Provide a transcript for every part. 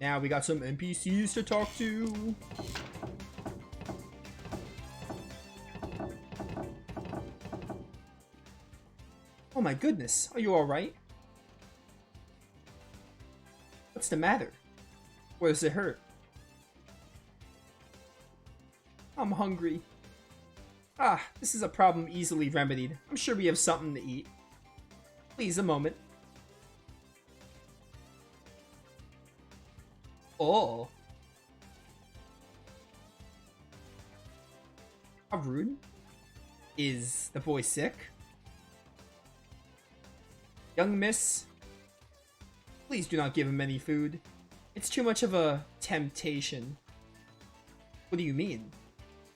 Now we got some NPCs to talk to. Oh my goodness, are you alright? What's the matter? Where does it hurt? I'm hungry. Ah, this is a problem easily remedied. I'm sure we have something to eat. Please, a moment. Oh. How rude. Is the boy sick? Young miss, please do not give him any food. It's too much of a temptation. What do you mean?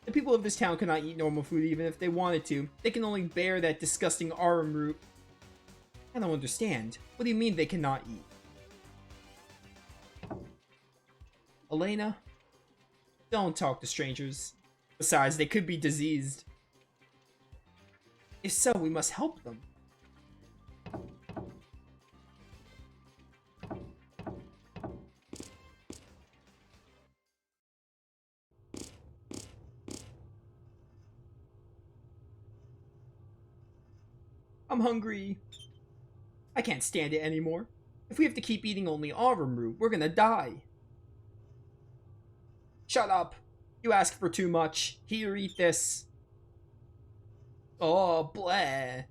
The people of this town cannot eat normal food even if they wanted to. They can only bear that disgusting arum root. I don't understand. What do you mean they cannot eat? Elena, don't talk to strangers. Besides, they could be diseased. If so, we must help them. I'm hungry. I can't stand it anymore. If we have to keep eating only arum root, we're gonna die. Shut up. You ask for too much. Here, eat this. Oh, blah.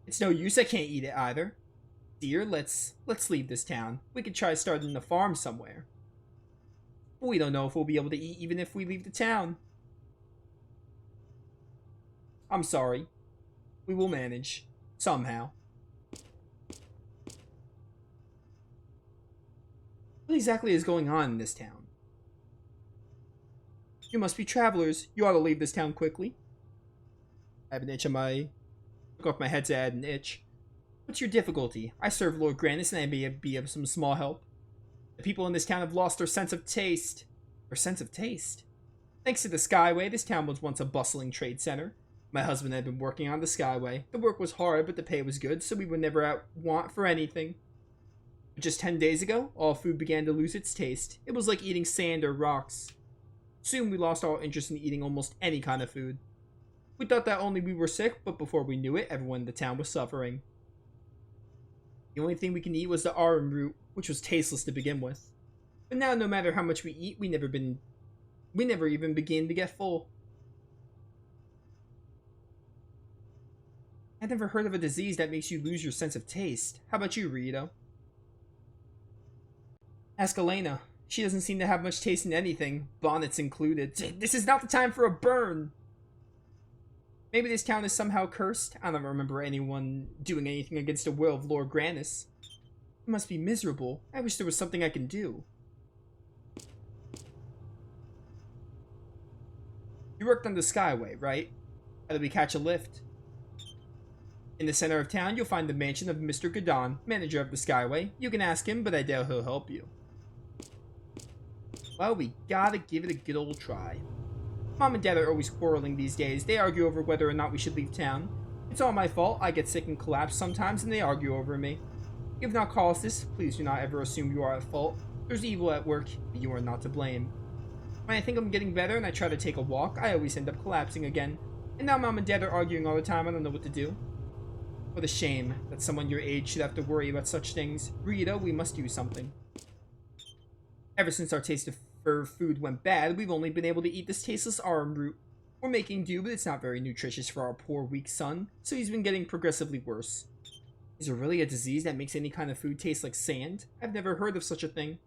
It's no use, I can't eat it either. Dear, let's leave this town. We could try starting a farm somewhere. We don't know if we'll be able to eat even if we leave the town. I'm sorry. We will manage. Somehow. What exactly is going on in this town? You must be travelers. You ought to leave this town quickly. I have an itch on my... Took off my head to add an itch. What's your difficulty? I serve Lord Grandis and I may be of some small help. The people in this town have lost their sense of taste. Their sense of taste? Thanks to the Skyway, this town was once a bustling trade center. My husband had been working on the Skyway. The work was hard, but the pay was good, so we would never out want for anything. But just 10 days ago, all food began to lose its taste. It was like eating sand or rocks. Soon we lost all interest in eating almost any kind of food. We thought that only we were sick, but before we knew it, everyone in the town was suffering. The only thing we can eat was the arum root, which was tasteless to begin with. But now, no matter how much we eat, we never even begin to get full. I've never heard of a disease that makes you lose your sense of taste. How about you, Rito? Ask Elena. She doesn't seem to have much taste in anything, bonnets included. This is not the time for a burn! Maybe this town is somehow cursed? I don't remember anyone doing anything against the will of Lord Grandis. It must be miserable. I wish there was something I can do. You worked on the Skyway, right? How did we catch a lift? In the center of town, you'll find the mansion of Mr. Gadan, manager of the Skyway. You can ask him, but I doubt he'll help you. Well, we gotta give it a good old try. Mom and Dad are always quarreling these days. They argue over whether or not we should leave town. It's all my fault. I get sick and collapse sometimes, and they argue over me. You have not caused this. Please do not ever assume you are at fault. There's evil at work, but you are not to blame. When I think I'm getting better and I try to take a walk, I always end up collapsing again. And now Mom and Dad are arguing all the time. I don't know what to do. What a shame that someone your age should have to worry about such things. Rita, we must do something. Ever since our taste for food went bad, we've only been able to eat this tasteless arum root. We're making do, but it's not very nutritious for our poor, weak son, so he's been getting progressively worse. Is there really a disease that makes any kind of food taste like sand? I've never heard of such a thing.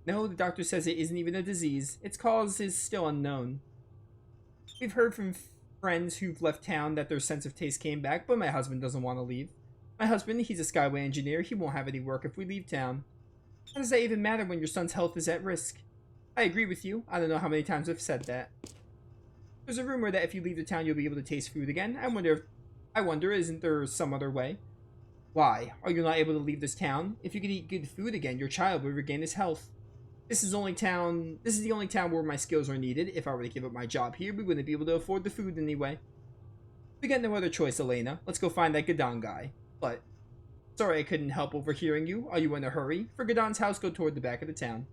No, the doctor says it isn't even a disease. Its cause is still unknown. We've heard from friends who've left town that their sense of taste came back, but my husband doesn't want to leave. My husband, he's a Skyway engineer. He won't have any work if we leave town. How does that even matter when your son's health is at risk? I agree with you. I don't know how many times I've said that. There's a rumor that if you leave the town, you'll be able to taste food again. I wonder, isn't there some other way? Why? Are you not able to leave this town? If you could eat good food again, your child will regain his health. This is the only town where my skills are needed. If I were to give up my job here, we wouldn't be able to afford the food anyway. We got no other choice, Elena. Let's go find that Gadan guy. But Sorry I couldn't help overhearing you. Are you in a hurry? For Gadan's house, go toward the back of the town.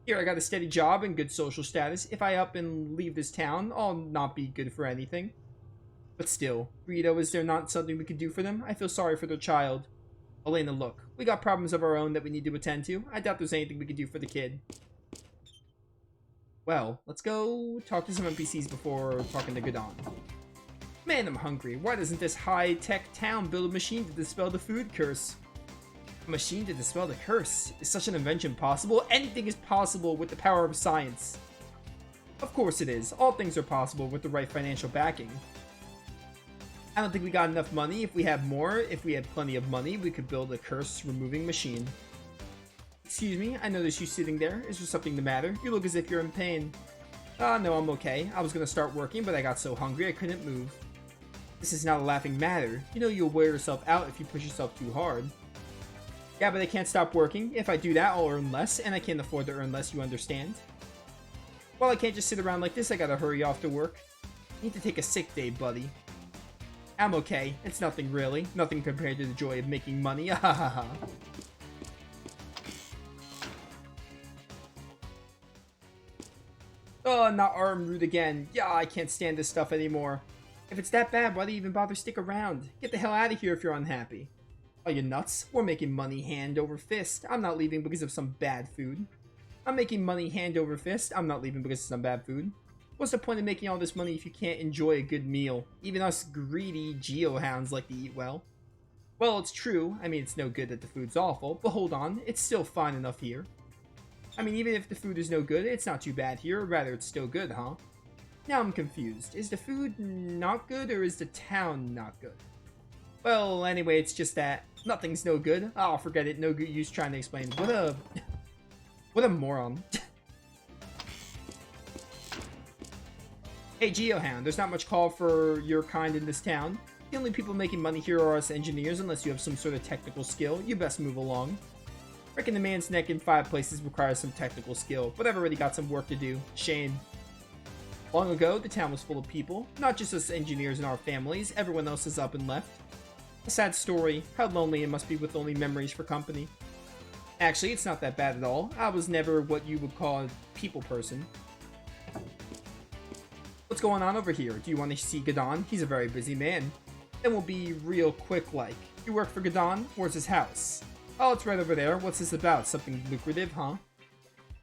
Here, I got a steady job and good social status. If I up and leave this town, I'll not be good for anything. But still, Rito, is there not something we could do for them? I feel sorry for their child. Elena, look, we got problems of our own that we need to attend to. I doubt there's anything we could do for the kid. Well, let's go talk to some NPCs before talking to Gadan. Man, I'm hungry. Why doesn't this high-tech town build a machine to dispel the food curse? A machine to dispel the curse? Is such an invention possible? Anything is possible with the power of science. Of course it is. All things are possible with the right financial backing. I don't think we got enough money. If we had more, if we had plenty of money, we could build a curse-removing machine. Excuse me, I noticed you sitting there. Is there something the matter? You look as if you're in pain. No, I'm okay. I was gonna start working, but I got so hungry I couldn't move. This is not a laughing matter. You know you'll wear yourself out if you push yourself too hard. Yeah, but I can't stop working. If I do that, I'll earn less, and I can't afford to earn less, you understand? Well, I can't just sit around like this. I gotta hurry off to work. Need to take a sick day, buddy. I'm okay. It's nothing really. Nothing compared to the joy of making money. Ha ha ha. Oh, not arm root again. Yeah, I can't stand this stuff anymore. If it's that bad, why do you even bother stick around? Get the hell out of here if you're unhappy. Are you nuts? We're making money hand over fist. I'm not leaving because of some bad food. I'm making money hand over fist. I'm not leaving because of some bad food. What's the point of making all this money if you can't enjoy a good meal? Even us greedy geohounds like to eat well. Well, it's true. I mean, it's no good that the food's awful, but hold on, it's still fine enough here. I mean, even if the food is no good, it's not too bad here, or rather, it's still good, huh? Now I'm confused. Is the food not good, or is the town not good? Well, anyway, it's just that nothing's no good. Oh, forget it. No good use trying to explain. What a moron. Hey, Geohound, there's not much call for your kind in this town. The only people making money here are us engineers, unless you have some sort of technical skill. You best move along. Breaking the man's neck in 5 places requires some technical skill, but I've already got some work to do. Shame. Long ago, the town was full of people. Not just us engineers and our families, everyone else is up and left. A sad story. How lonely it must be with only memories for company. Actually, it's not that bad at all. I was never what you would call a people person. What's going on over here? Do you want to see Gadan? He's a very busy man. Then we'll be real quick like. You work for Gadan? Where's his house? Oh, it's right over there. What's this about? Something lucrative, huh?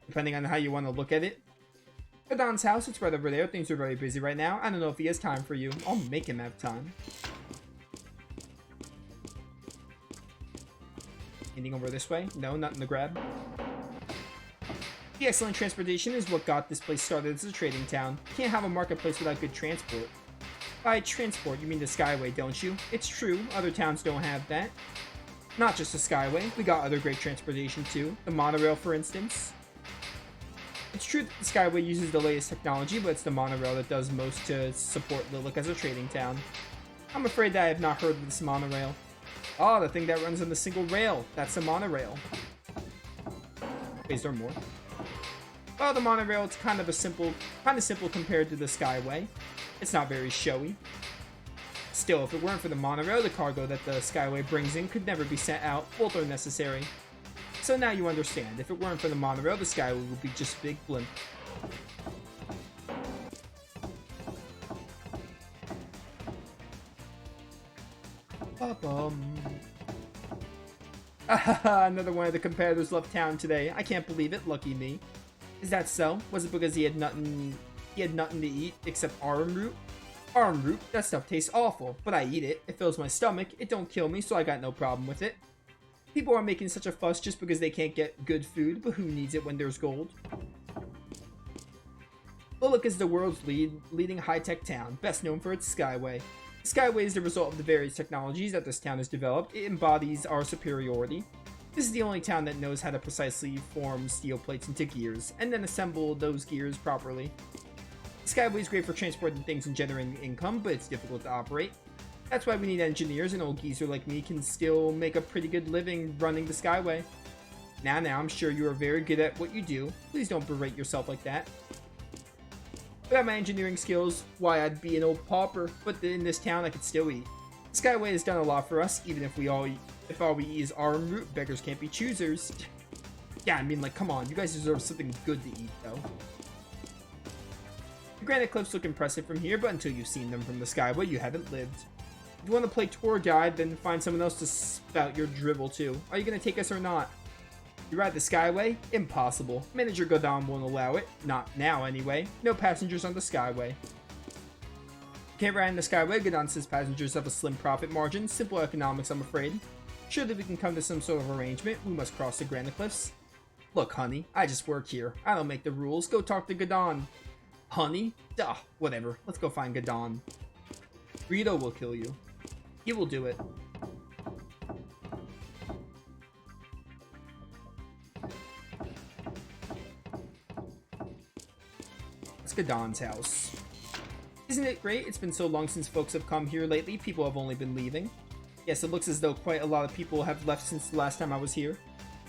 Depending on how you want to look at it. Gadan's house, it's right over there. Things are very busy right now. I don't know if he has time for you. I'll make him have time. Anything over this way? No, nothing to grab. The excellent transportation is what got this place started as a trading town. You can't have a marketplace without good transport. By transport, you mean the Skyway, don't you? It's true, other towns don't have that. Not just the Skyway, we got other great transportation too. The monorail, for instance. It's true that the Skyway uses the latest technology, but it's the monorail that does most to support Lilac as a trading town. I'm afraid that I have not heard of this monorail. Oh, the thing that runs on the single rail. That's the monorail. Wait, is there more? Well, the monorail, it's kind of simple compared to the Skyway. It's not very showy. Still, if it weren't for the monorail, the cargo that the Skyway brings in could never be sent out. Both are necessary. So now you understand. If it weren't for the monorail, the Skyway would be just a big blimp. Another one of the competitors left town today. I can't believe it. Lucky me. Is that so? Was it because he had nothing to eat except arm root? Arm root? That stuff tastes awful, but I eat it. It fills my stomach. It don't kill me, so I got no problem with it. People are making such a fuss just because they can't get good food, but who needs it when there's gold? Lilac is the world's leading high-tech town, best known for its Skyway. The Skyway is the result of the various technologies that this town has developed. It embodies our superiority. This is the only town that knows how to precisely form steel plates into gears, and then assemble those gears properly. The Skyway is great for transporting things and generating income, but it's difficult to operate. That's why we need engineers, and old geezer like me can still make a pretty good living running the Skyway. Now, I'm sure you are very good at what you do. Please don't berate yourself like that. Without my engineering skills, why, I'd be an old pauper, but in this town I could still eat. Skyway has done a lot for us, even if all we eat is arm root, beggars can't be choosers. Yeah, I mean, like, come on, you guys deserve something good to eat, though. The granite cliffs look impressive from here, but until you've seen them from the Skyway, you haven't lived. If you want to play tour guide, then find someone else to spout your drivel to. Are you going to take us or not? You ride the Skyway? Impossible. Manager Gadan won't allow it. Not now, anyway. No passengers on the Skyway. Can't ride in the Skyway. Gadan says passengers have a slim profit margin. Simple economics, I'm afraid. Surely we can come to some sort of arrangement. We must cross the granite cliffs. Look, honey, I just work here. I don't make the rules. Go talk to Gadan. Honey? Duh, whatever. Let's go find Gadan. Rito will kill you. He will do it. It's Gadan's house. Isn't it great? It's been so long since folks have come here lately. People have only been leaving. Yes, it looks as though quite a lot of people have left since the last time I was here.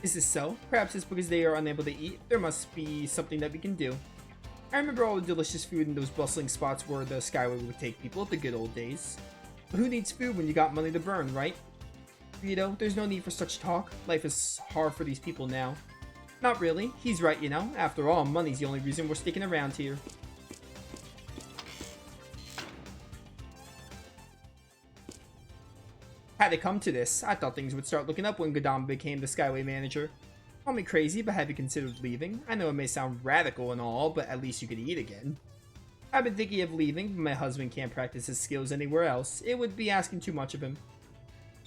Is this so? Perhaps it's because they are unable to eat. There must be something that we can do. I remember all the delicious food in those bustling spots where the Skyway would take people, the good old days. But who needs food when you got money to burn, right? Rito, there's no need for such talk. Life is hard for these people now. Not really. He's right, you know. After all, money's the only reason we're sticking around here. Had it come to this, I thought things would start looking up when Gadan became the Skyway manager. Call me crazy, but have you considered leaving? I know it may sound radical and all, but at least you could eat again. I've been thinking of leaving, but my husband can't practice his skills anywhere else. It would be asking too much of him.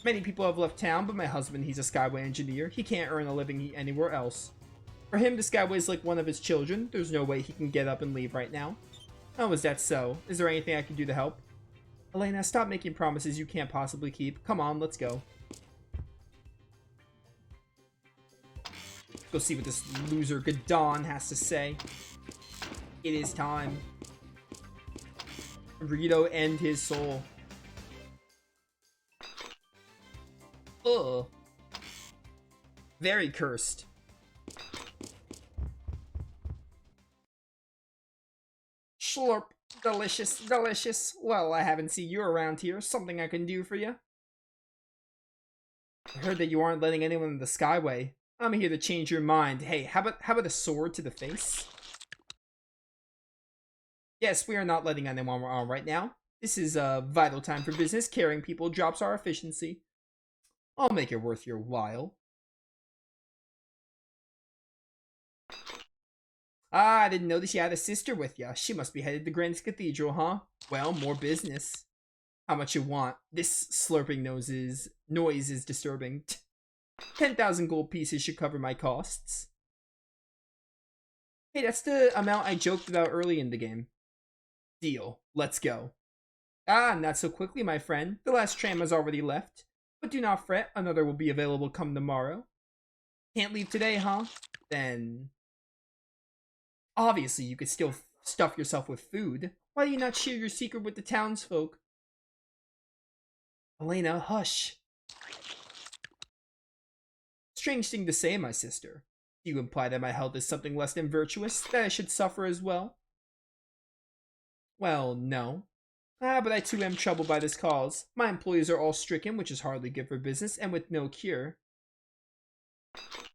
Many people have left town, but my husband, he's a Skyway engineer. He can't earn a living anywhere else. For him, the Skyway is like one of his children. There's no way he can get up and leave right now. Oh, is that so? Is there anything I can do to help? Elena, stop making promises you can't possibly keep. Come on, let's go. Go see what this loser Gadan has to say. It is time. Rito and his soul. Ugh. Very cursed. Slurp. Delicious, delicious. Well, I haven't seen you around here. Something I can do for you? I heard that you aren't letting anyone in the Skyway. I'm here to change your mind. Hey, how about a sword to the face? Yes, we are not letting anyone on right now. This is a vital time for business. Carrying people drops our efficiency. I'll make it worth your while. Ah, I didn't notice you had a sister with you. She must be headed to Grand's Cathedral, huh? Well, more business. How much you want? This slurping noise is disturbing. 10,000 gold pieces should cover my costs. Hey, that's the amount I joked about early in the game. Deal. Let's go. Ah, not so quickly, my friend. The last tram has already left. But do not fret, another will be available come tomorrow. Can't leave today, huh? Then... obviously, you could still stuff yourself with food. Why do you not share your secret with the townsfolk? Elena, hush. Strange thing to say, my sister. Do you imply that my health is something less than virtuous? That I should suffer as well? Well, no. Ah, but I too am troubled by this cause. My employees are all stricken, which is hardly good for business, and with no cure.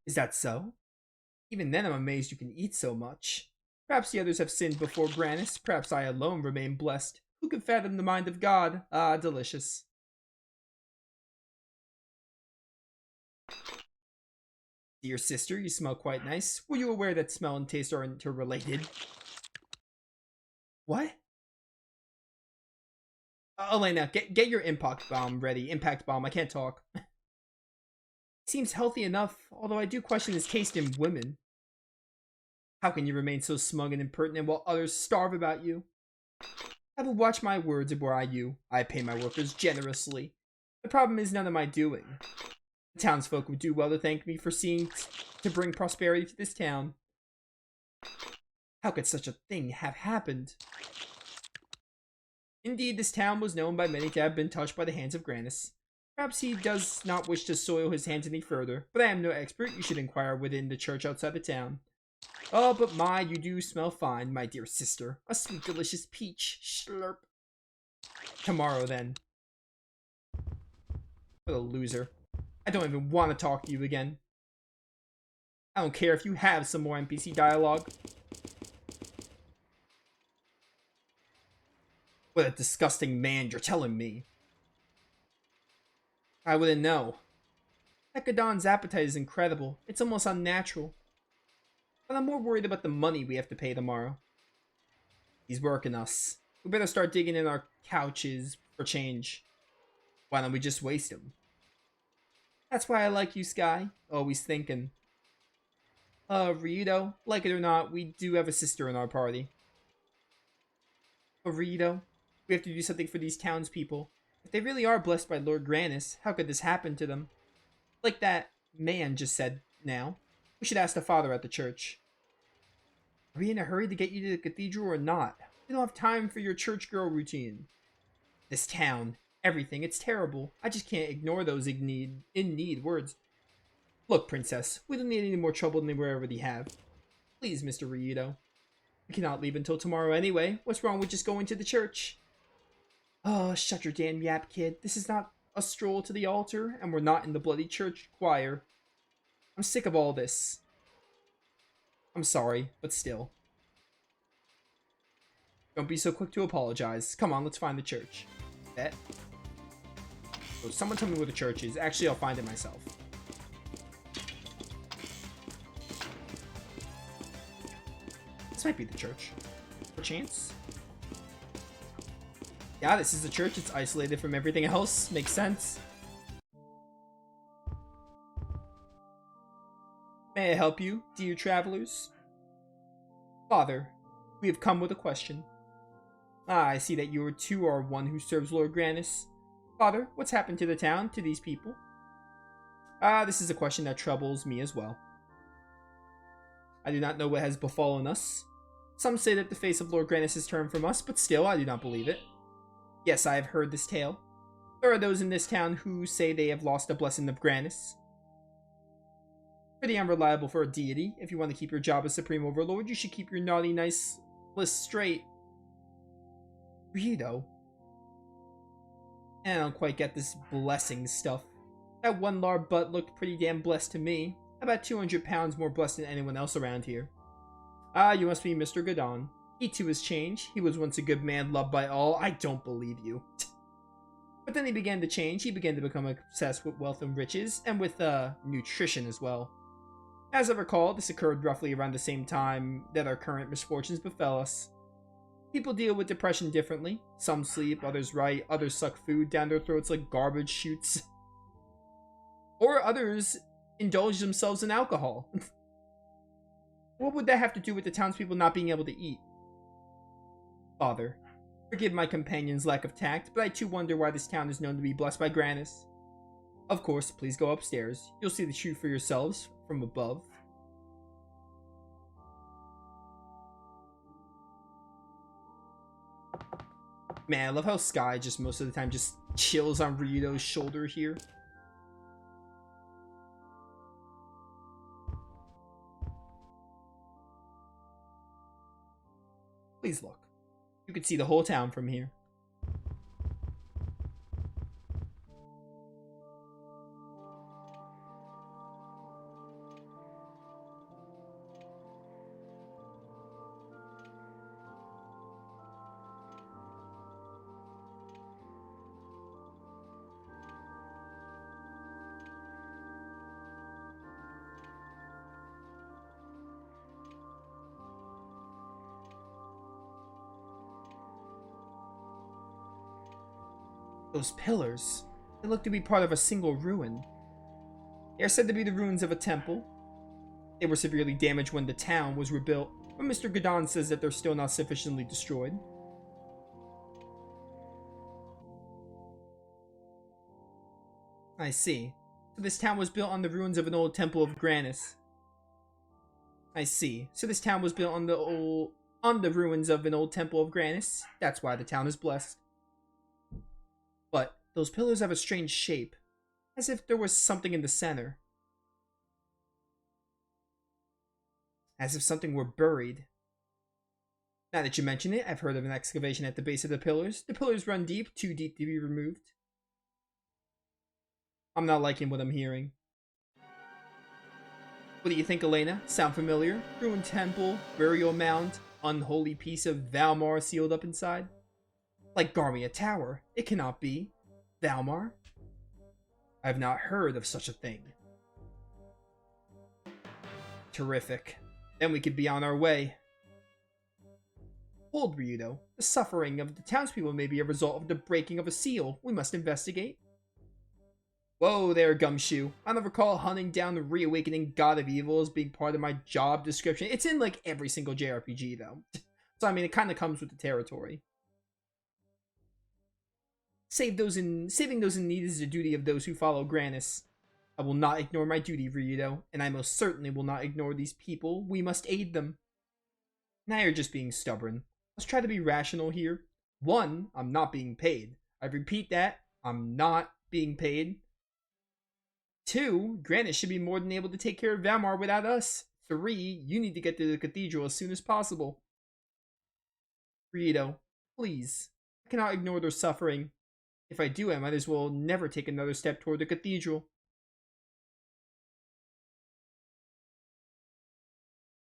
Is that so? Even then I'm amazed you can eat so much. Perhaps the others have sinned before Granis. Perhaps I alone remain blessed. Who can fathom the mind of God? Ah, delicious. Dear sister, you smell quite nice. Were you aware that smell and taste are interrelated? What? Elena, get your impact bomb ready. Impact bomb, I can't talk. Seems healthy enough, although I do question his taste in women. How can you remain so smug and impertinent while others starve about you? I will watch my words were I you. I pay my workers generously. The problem is none of my doing. The townsfolk would do well to thank me for seeing to bring prosperity to this town. How could such a thing have happened? Indeed, this town was known by many to have been touched by the hands of Granis. Perhaps he does not wish to soil his hands any further, but I am no expert. You should inquire within the church outside the town. Oh, but my, you do smell fine, my dear sister. A sweet, delicious peach. Slurp. Tomorrow, then. What a loser. I don't even want to talk to you again. I don't care if you have some more NPC dialogue. What a disgusting man you're telling me. I wouldn't know. That Gadan's appetite is incredible. It's almost unnatural. But I'm more worried about the money we have to pay tomorrow. He's working us. We better start digging in our couches for change. Why don't we just waste him? That's why I like you, Sky. Always thinking. Rito, like it or not, we do have a sister in our party. Rito, we have to do something for these townspeople. If they really are blessed by Lord Granis, how could this happen to them? Like that man just said now. We should ask the father at the church. Are we in a hurry to get you to the cathedral or not? We don't have time for your church girl routine. This town, everything, it's terrible. I just can't ignore those in need words. Look, princess, we don't need any more trouble than we already have. Please, Mr. Rito. We cannot leave until tomorrow anyway. What's wrong with just going to the church? Oh, shut your damn yap, kid. This is not a stroll to the altar, and we're not in the bloody church choir. I'm sick of all this. I'm sorry, but still. Don't be so quick to apologize. Come on, let's find the church. Bet. Oh, someone tell me where the church is. Actually, I'll find it myself. This might be the church. Perchance. Yeah, this is the church. It's isolated from everything else. Makes sense. May I help you, dear travelers? Father, we have come with a question. Ah, I see that you too are one who serves Lord Granis. Father, what's happened to the town, to these people? Ah, this is a question that troubles me as well. I do not know what has befallen us. Some say that the face of Lord Granis has turned from us, but still, I do not believe it. Yes, I have heard this tale. There are those in this town who say they have lost a blessing of Granis. Pretty unreliable for a deity. If you want to keep your job as Supreme Overlord, you should keep your naughty nice list straight. Rito. I don't quite get this blessing stuff. That one lard butt looked pretty damn blessed to me. About 200 pounds more blessed than anyone else around here. Ah, you must be Mr. Gadan. He too has changed. He was once a good man, loved by all. I don't believe you. But then he began to change. He began to become obsessed with wealth and riches, and with nutrition as well. As I recall, this occurred roughly around the same time that our current misfortunes befell us. People deal with depression differently. Some sleep, others write, others suck food down their throats like garbage chutes. Or others indulge themselves in alcohol. What would that have to do with the townspeople not being able to eat? Father, forgive my companion's lack of tact, but I too wonder why this town is known to be blessed by Granis. Of course, please go upstairs. You'll see the truth for yourselves from above. Man, I love how Sky just most of the time just chills on Rito's shoulder here. Please look. You can see the whole town from here. Those pillars, they look to be part of a single ruin. They are said to be the ruins of a temple. They were severely damaged when the town was rebuilt, but Mr. Gadan says that they're still not sufficiently destroyed. I see. So this town was built on the ruins of an old temple of Granis. I see. So this town was built on the ruins of an old temple of Granis. That's why the town is blessed. But those pillars have a strange shape, as if there was something in the center. As if something were buried. Now that you mention it, I've heard of an excavation at the base of the pillars. The pillars run deep, too deep to be removed. I'm not liking what I'm hearing. What do you think, Elena? Sound familiar? Ruined temple, burial mound, unholy piece of Valmar sealed up inside? Like Garmia Tower. It cannot be. Valmar? I have not heard of such a thing. Terrific. Then we could be on our way. Hold, Ryudo. The suffering of the townspeople may be a result of the breaking of a seal. We must investigate. Whoa there, Gumshoe. I never recall hunting down the reawakening god of evil as being part of my job description. It's in, like, every single JRPG, though. So, I mean, it kind of comes with the territory. Saving those in need is the duty of those who follow Granis. I will not ignore my duty, Ryudo, and I most certainly will not ignore these people. We must aid them. Now you're just being stubborn. Let's try to be rational here. 1, I'm not being paid. I repeat that, I'm not being paid. 2, Granis should be more than able to take care of Valmar without us. 3, you need to get to the cathedral as soon as possible. Ryudo, please. I cannot ignore their suffering. If I do, I might as well never take another step toward the cathedral.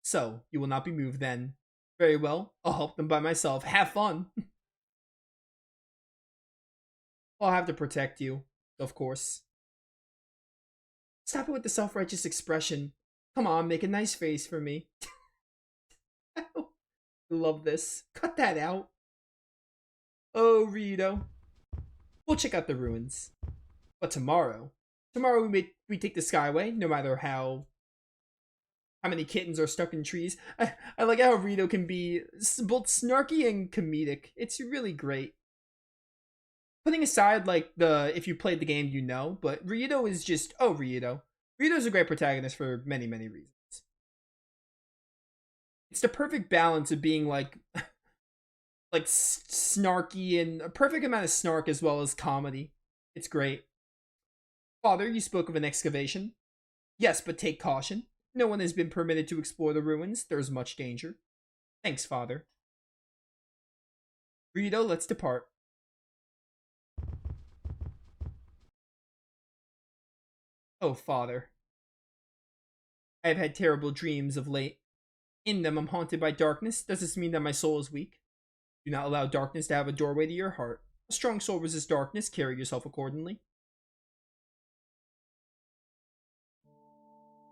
So, you will not be moved then. Very well, I'll help them by myself. Have fun! I'll have to protect you, of course. Stop it with the self-righteous expression. Come on, make a nice face for me. Love this. Cut that out. Oh, Ryudo. We'll check out the ruins. But tomorrow we take the Skyway, no matter how many kittens are stuck in trees. I like how Ryudo can be both snarky and comedic. It's really great. Putting aside, like, if you played the game, you know, but Ryudo is just, Ryudo. Ryudo's a great protagonist for many, many reasons. It's the perfect balance of being, like snarky and a perfect amount of snark as well as comedy. It's great. Father, you spoke of an excavation. Yes, but take caution. No one has been permitted to explore the ruins. There's much danger. Thanks, Father. Ryudo, let's depart. Oh, Father. I have had terrible dreams of late. In them, I'm haunted by darkness. Does this mean that my soul is weak? Do not allow darkness to have a doorway to your heart. A strong soul resists darkness. Carry yourself accordingly.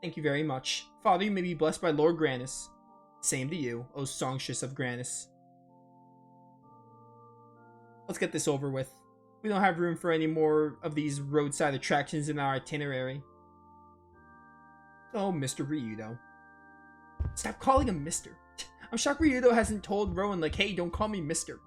Thank you very much. Father, you may be blessed by Lord Granis. Same to you, O songstress of Granis. Let's get this over with. We don't have room for any more of these roadside attractions in our itinerary. Oh, Mr. Ryudo. Stop calling him Mr. I'm shocked Ryudo hasn't told Rowan, like, hey, don't call me Mr.